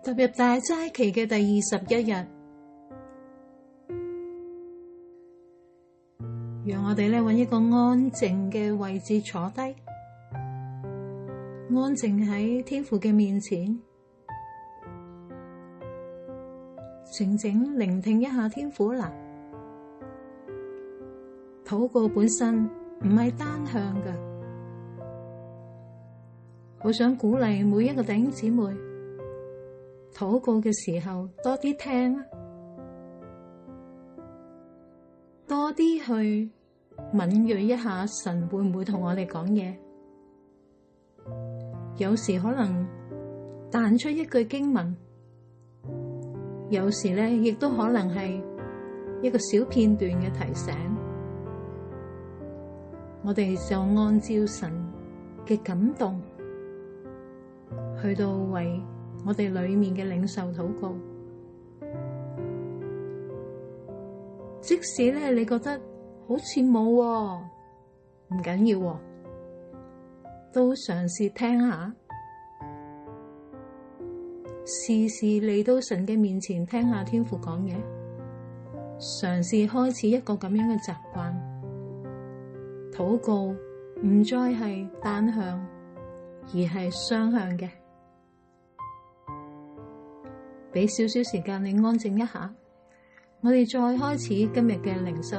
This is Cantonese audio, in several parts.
踏入大齋期嘅第21日，讓我哋揾一個安靜嘅位置坐低，安靜喺天父嘅面前，靜靜聆聽一下天父啦。禱告本身唔係單向嘅，好想鼓勵每一個弟兄姊妹，禱告嘅時候多啲聽，多啲去敏銳一下神會唔會同我哋講嘢。有時可能彈出一句經文，有時亦都可能係一個小片段嘅提醒，我哋就按照神嘅感動去到為我哋裏面嘅領受禱告。即使你覺得好似冇唔緊要，都嘗試聽下，時時嚟到神嘅面前聽下天父講嘢，嘗試開始一個咁樣嘅習慣。禱告唔再係單向，而係雙向嘅。俾少少時間你安靜一下，我哋再開始今日嘅靈修。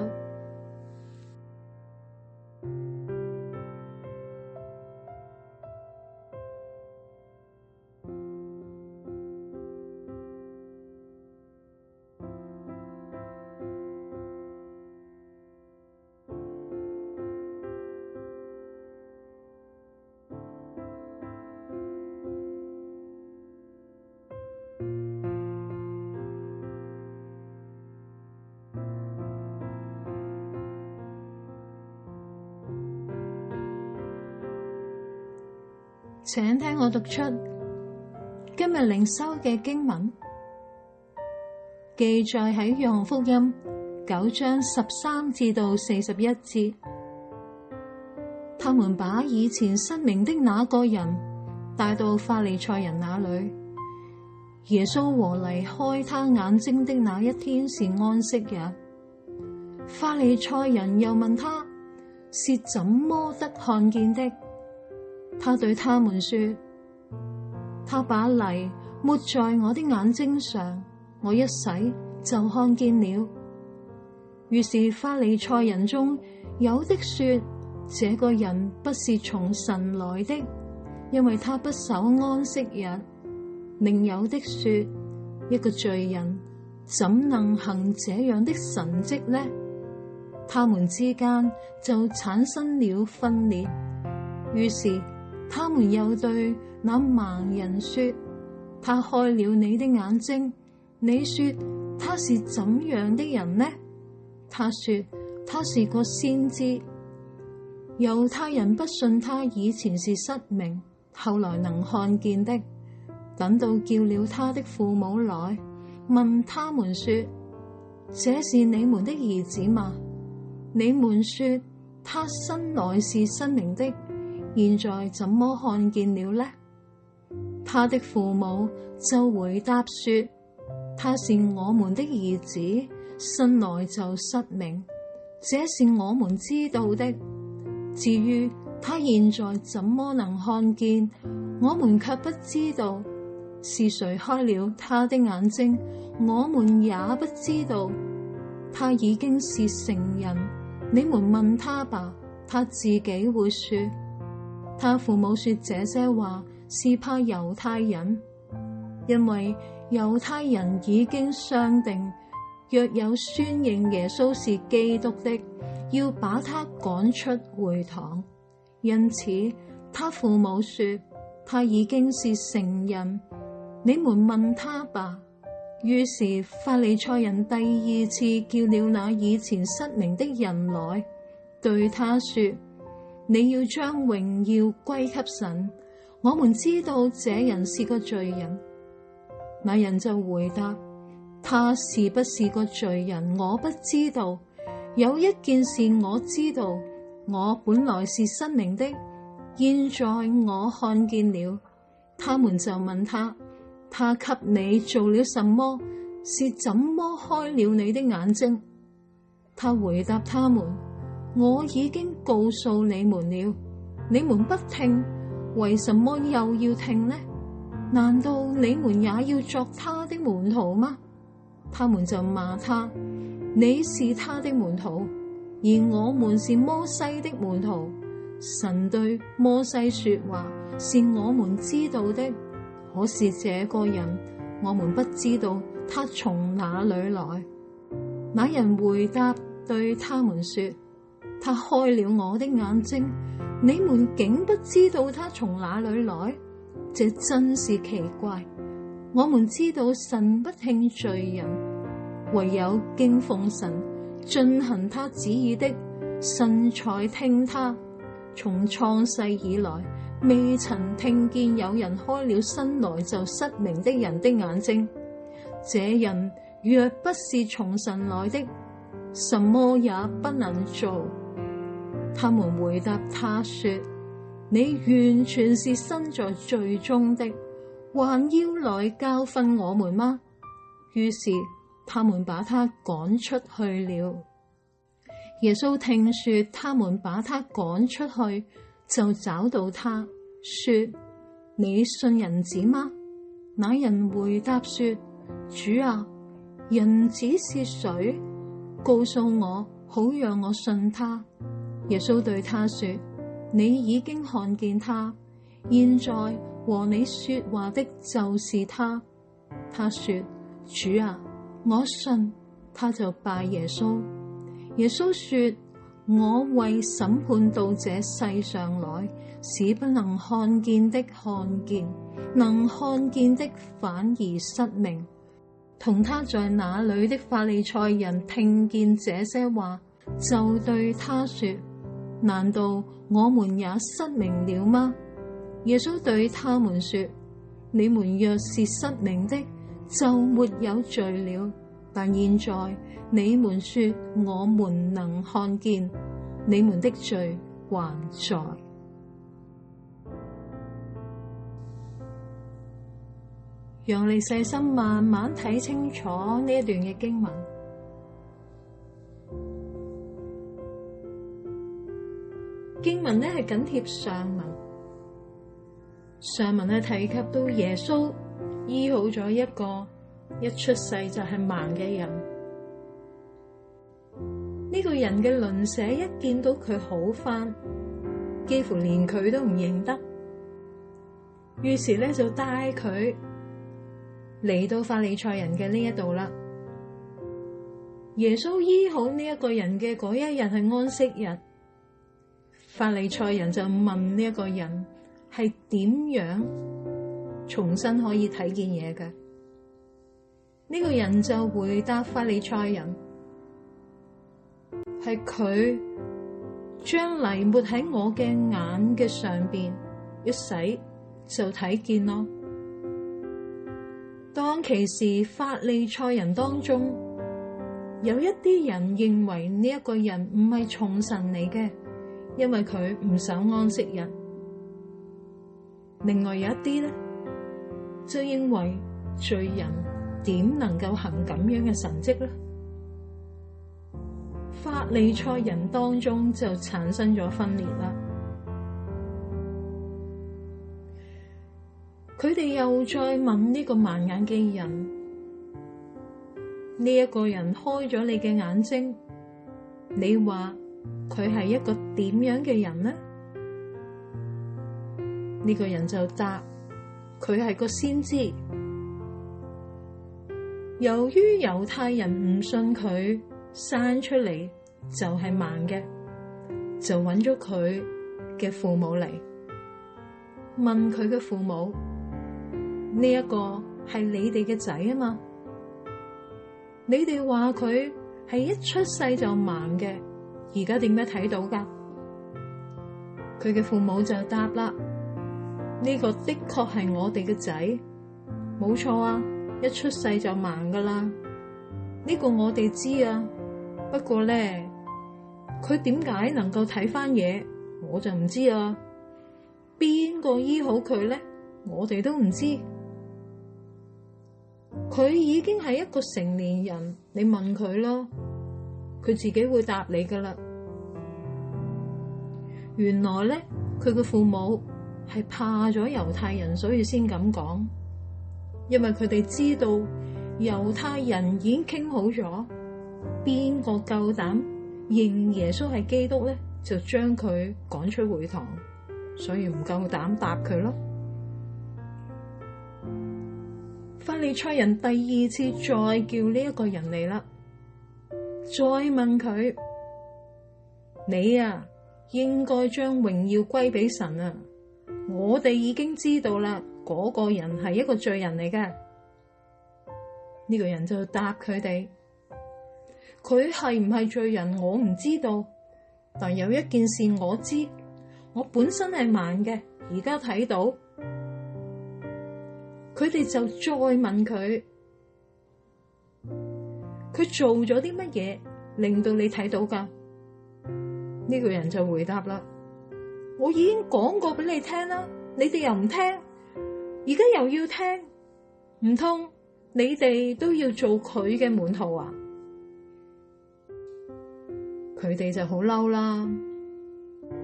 請聽我讀出今日靈修嘅經文，記載喺約翰福音9章13至到41節。他們把以前失明的那個人帶到法利賽人那裡。耶穌和嚟開他眼睛的那一天是安息日。法利賽人又問他是怎麼得看見的？他對他們說：他把泥抹在我的眼睛上，我一洗就看見了。於是法利賽人中有的說：這個人不是從神來的，因為他不守安息日。另有的說：一個罪人怎能行這樣的神蹟呢？他們之間就產生了分裂。於是他們又對那盲人說：他開了你的眼睛，你說他是怎樣的人呢？他說他是個先知。猶太人不信他以前是失明，後來能看見的。等到叫了他的父母來，問他們說：這是你們的兒子嗎？你們說他生來是失明的，現在怎麼看見了呢？他的父母就回答說：他是我們的兒子，生來就失明，這是我們知道的。至於他現在怎麼能看見，我們卻不知道。是誰開了他的眼睛，我們也不知道。他已經是成人，你們問他吧，他自己會說。他父母說這些話是怕猶太人，因為猶太人已經商定，若有宣認耶穌是基督的，要把他趕出會堂。因此他父母說他已經是成人，你們問他吧。於是法利賽人第二次叫了那以前失明的人來，對他說：你要將榮耀歸給神，我們知道這人是個罪人。那人就回答：他是不是個罪人，我不知道。有一件事我知道，我本來是失明的，現在我看見了。他們就問他：他給你做了什麼？是怎麼開了你的眼睛？他回答他們：我已經告訴你們了，你們不聽，為什麼又要聽呢？難道你們也要作他的門徒嗎？他們就罵他：你是他的門徒，而我們是摩西的門徒。神對摩西說話是我們知道的，可是這個人我們不知道他從哪裏來。那人回答對他們說：他開了我的眼睛，你們竟不知道他從哪裏來？這真是奇怪。我們知道神不聽罪人，唯有敬奉神、遵行他旨意的，神才聽他。從創世以來，未曾聽見有人開了生來就失明的人的眼睛。這人若不是從神來的，什麼也不能做。他們回答他說：你完全是身在罪中的，還要來教訓我們嗎？於是他們把他趕出去了。耶穌聽說他們把他趕出去，就找到他，說：你信人子嗎？那人回答說：主啊，人子是誰？告訴我，好讓我信他。耶穌對他說：你已經看見他，現在和你說話的就是他。他說：主啊，我信。他就拜耶穌。耶穌說：我為審判到這世上來，使不能看見的看見，能看見的反而失明。同他在那裏的法利賽人聽見這些話，就對他說：難道我們也失明了嗎？耶穌對他們說：你們若是失明的，就沒有罪了。但現在你們說我們能看見，你們的罪還在。讓你細心慢慢睇清楚呢一段嘅經文。經文呢係緊貼上文，上文呢提及到耶穌醫好咗一個一出世就係盲嘅人。呢個人嘅鄰舍一見到佢好返，幾乎連佢都唔認得，於是呢就帶佢嚟到法利賽人嘅呢一度啦。耶穌醫好呢一個人嘅嗰一日係安息日，法利賽人就問呢一個人係點樣重新可以睇見嘢嘅。呢個人就回答法利賽人，係佢將泥抹喺我嘅眼嘅上邊，一洗就睇見咯。當其時法利賽人當中有一啲人認為呢一個人唔係從神嚟嘅，因為佢唔守安息日。另外有一啲呢，就認為罪人點能夠行咁樣嘅神蹟呢？法利賽人當中就產生咗分裂啦。佢哋又再問呢個盲眼嘅人：呢一個人開咗你嘅眼睛，你話佢係一個點樣嘅人呢？呢個人就答：佢係個先知。由於猶太人唔信佢生出嚟就係盲嘅，就揾咗佢嘅父母嚟問佢嘅父母：呢一個係你哋嘅仔啊嘛？你哋話佢係一出世就盲嘅，而家點解睇到㗎？佢嘅父母就答啦：呢個的確係我哋嘅仔，冇錯啊！一出世就盲噶啦，呢個我哋知啊。不過咧，佢點解能夠睇翻嘢，我就唔知啊。邊個醫好佢咧，我哋都唔知。佢已經係一個成年人，你問佢咯，佢自己會答你噶啦。原來咧，佢嘅父母係怕咗猶太人，所以先咁講。因為佢哋知道猶太人已經傾好咗，邊個夠膽認耶穌係基督咧，就將佢趕出會堂，所以唔夠膽答佢咯。法利賽人第二次再叫呢一個人嚟啦，再問佢：你啊，應該將榮耀歸俾神啊！我哋已經知道啦，嗰個人係一個罪人嚟嘅。呢個人就答佢哋：佢係唔係罪人我唔知道，但有一件事我知，我本身係盲嘅，而家睇到。佢哋就再問佢：佢做咗啲乜嘢令到你睇到㗎？呢個人就回答啦：我已經講過俾你聽啦，你哋又唔聽，而家又要聽，唔通你哋都要做佢嘅門徒啊？佢哋就好嬲啦，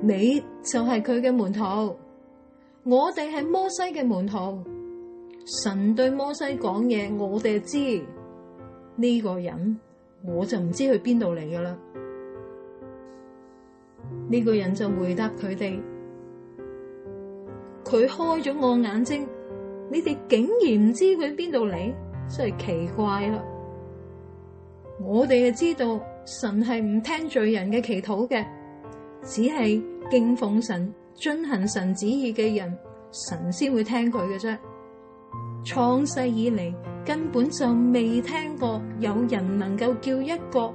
你就係佢嘅門徒，我哋係摩西嘅門徒。神對摩西講嘢，我哋知。呢個人我就唔知去邊度嚟㗎喇。呢個人就回答佢哋：佢開咗我眼睛，你哋竟然唔知佢邊度嚟，真係奇怪啦。我哋就知道神係唔聽罪人嘅祈禱嘅，只係敬奉神、遵行神旨意嘅人，神先會聽佢嘅啫。創世以嚟根本就未聽過有人能夠叫一個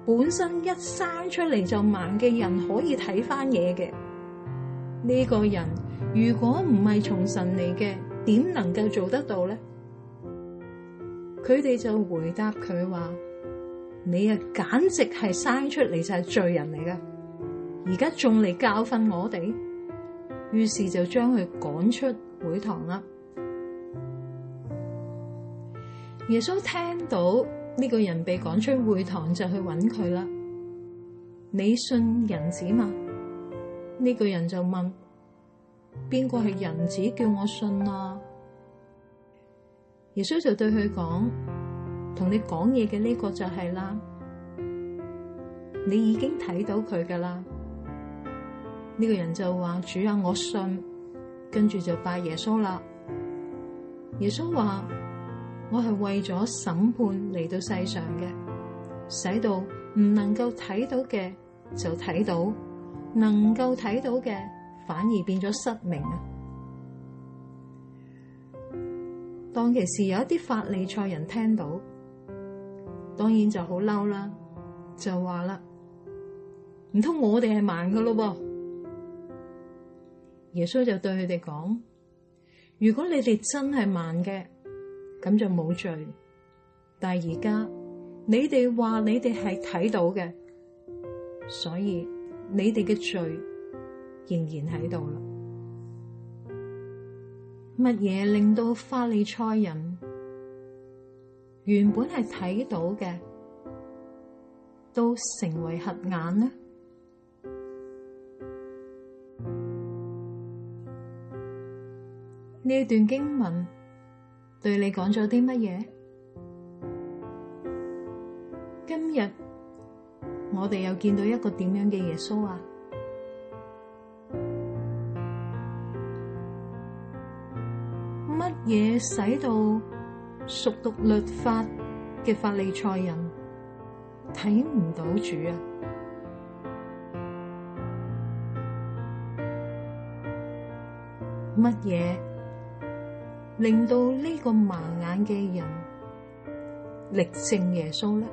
本身一生出嚟就盲嘅人可以睇返嘢嘅。呢個人如果唔係從神嚟嘅，點能夠做得到呢？佢哋就回答佢話：你啊，簡直係生出嚟就係罪人嚟噶，而家仲嚟教訓我哋。於是就將佢趕出會堂啦。耶穌聽到呢個人被趕出會堂，就去揾佢啦。你信人子嘛？呢個人就問：邊個係人子叫我信啊？耶穌就對佢講：同你講嘢嘅呢個就係啦，你已經睇到佢噶啦。呢個人就話：主啊，我信，跟住就拜耶穌啦。耶穌話：我係為咗審判嚟到世上嘅，使到唔能夠睇到嘅就睇到，能夠睇到嘅反而變咗失明啊！當其時有一啲法利賽人聽到，當然就好嬲啦，就話啦：唔通我哋係盲噶咯噃？耶穌就對佢哋講：如果你哋真係盲嘅，咁就冇罪。但係而家你哋話你哋係睇到嘅，所以你哋嘅罪仍然喺度啦。乜嘢令到法利賽人原本係睇到嘅，都成為瞎眼呢？呢段經文對你講咗啲乜嘢？今日我哋又見到一個點樣嘅耶穌啊？乜嘢使到熟讀律法嘅法利賽人睇唔到主啊？乜嘢令到呢個盲眼嘅人力證耶穌呢？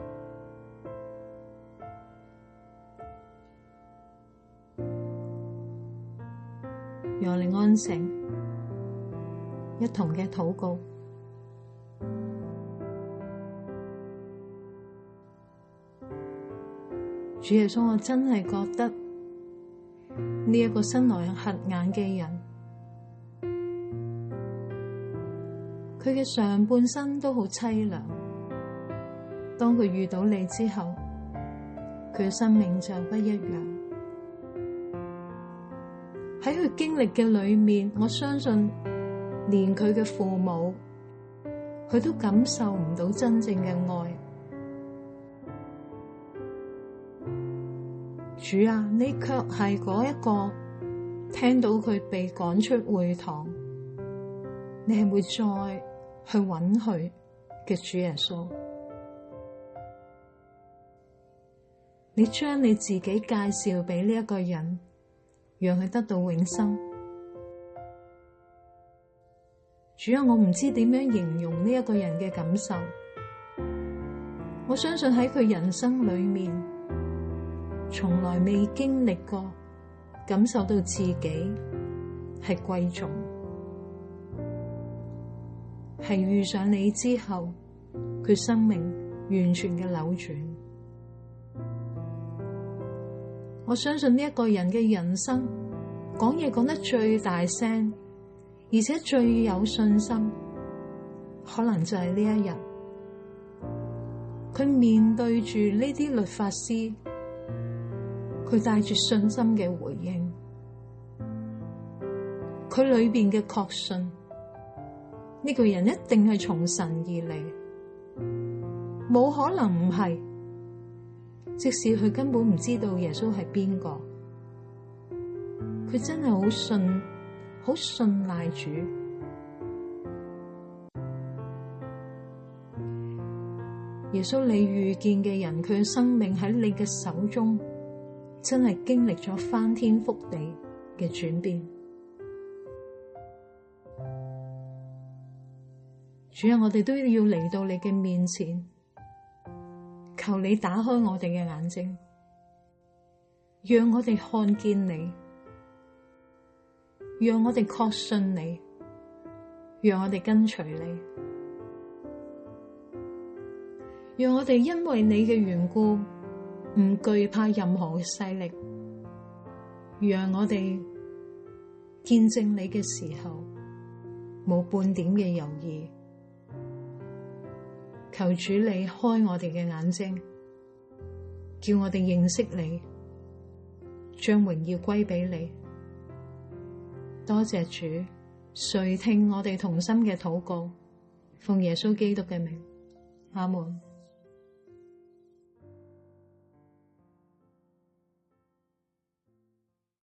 讓我哋安靜，一同嘅禱告。主耶穌，我真係覺得呢一個生來瞎眼嘅人，佢嘅上半生都好淒涼。當佢遇到你之後，佢嘅生命就不一樣。喺佢經歷嘅裏面，我相信連佢嘅父母，佢都感受唔到真正嘅愛。主啊，你卻係嗰一個聽到佢被趕出會堂，你係會再去揾佢嘅主耶穌。你將你自己介紹俾呢一個人，讓佢得到永生。主啊，我唔知點樣形容呢一個人嘅感受。我相信喺佢人生裏面，從來未經歷過感受到自己係貴重，係遇上你之後，佢生命完全嘅扭轉。我相信呢一個人嘅人生，講嘢講得最大聲，而且最有信心，可能就係呢一日，佢面對住呢啲律法師，佢帶住信心嘅回應，佢裏邊嘅確信，呢個人一定係從神而嚟，冇可能唔係。即使佢根本唔知道耶穌係邊個，佢真係好信賴主。耶穌，你遇見嘅人，佢嘅生命喺你嘅手中，真係經歷咗翻天覆地嘅轉變。主啊，我哋都要嚟到你嘅面前，求你打開我哋嘅眼睛，讓我哋看見你，讓我哋確信你，讓我哋跟隨你，讓我哋因為你嘅緣故唔懼怕任何嘅勢力，讓我哋見證你嘅時候冇半點嘅猶豫。求主你開我哋嘅眼睛，叫我哋認識你，將榮耀歸俾你。多謝主，垂聽我哋同心嘅禱告，奉耶穌基督嘅名，阿門。